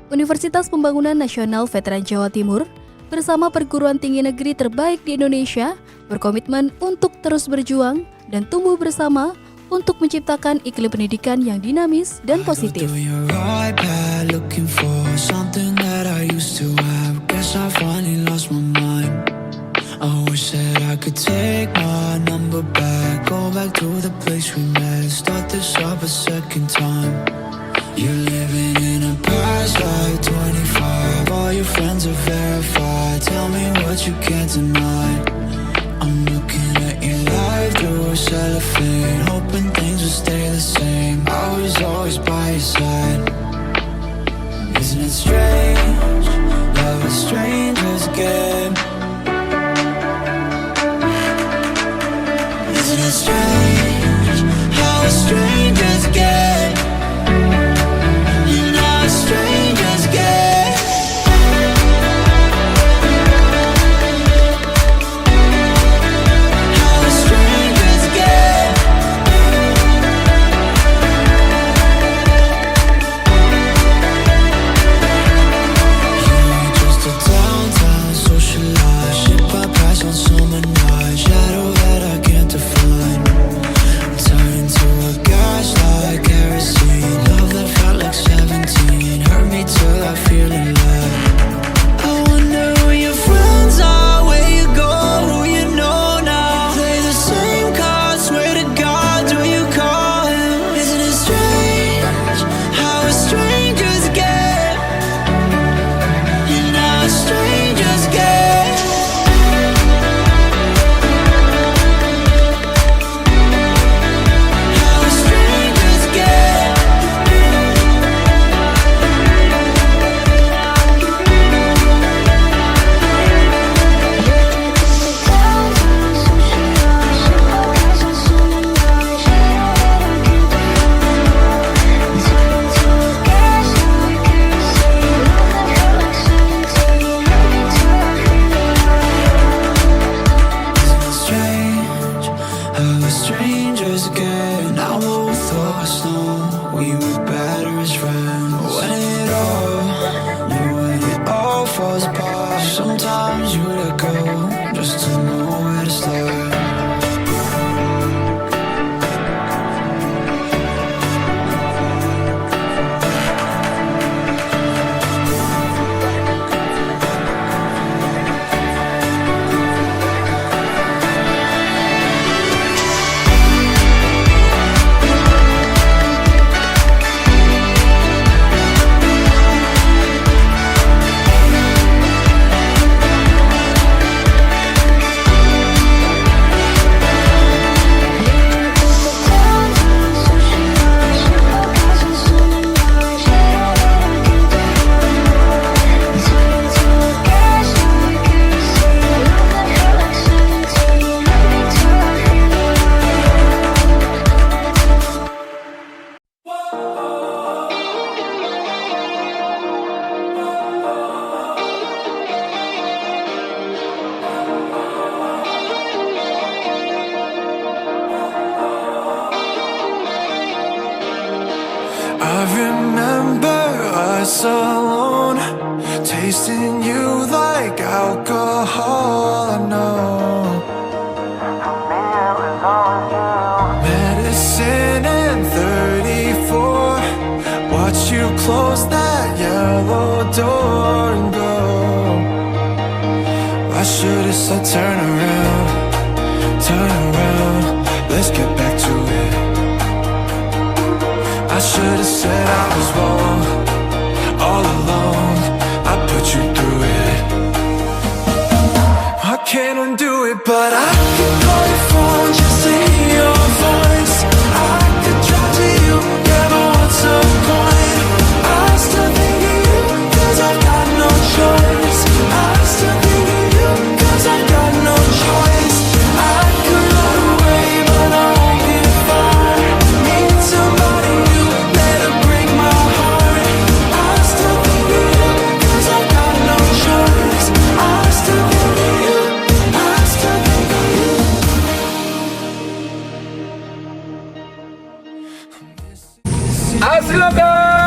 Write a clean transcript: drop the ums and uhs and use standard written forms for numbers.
Universitas Pembangunan Nasional Veteran Jawa Timur bersama perguruan tinggi negeri terbaik di Indonesia berkomitmen untuk terus berjuang dan tumbuh bersama untuk menciptakan iklim pendidikan yang dinamis dan positif. I wish that I could take my number back, go back to the place we met, start this up a second time. You're living in a past like 25, all your friends are verified, tell me what you can't deny. I'm looking at your life through cellophane, hoping things will stay the same. I was always by your side. Isn't it strange, love is stranger's game? Isn't it strange how strangers get? You know how strangers get. How strangers get. You ain't just a downtown socialite, shit by price on summer night, shadow that I can't define. Turn to a gaslight, kerosene, love that felt like 17, hurt me till I feel alive. I wonder who your friends are, where you go, who you know now. Play the same cards, swear to God, do you call him? Isn't it strange how strangers get? You know how strangers get. How strangers get. Strange how strangers get. Now both of us know we were better as friends. When it all falls apart, sometimes you let go just to know where to start. I remember us alone, tasting you like alcohol. I know medicine and 34. Watch you close that yellow door and go. I should've said turn around, let's get back to it. I should've said I was wrong all along, I put you through it. I can't undo it, but I can call your phone just to hear your voice. I could drive to you, yeah, but what's the point? I still think of you, cause I've got no choice. I still think of you, cause I've got no choice. I could run away, but I won't get far. Need somebody new, let her break my heart. I still think of you, cause I've got no choice. I still think of you, I still think of you. Silakan.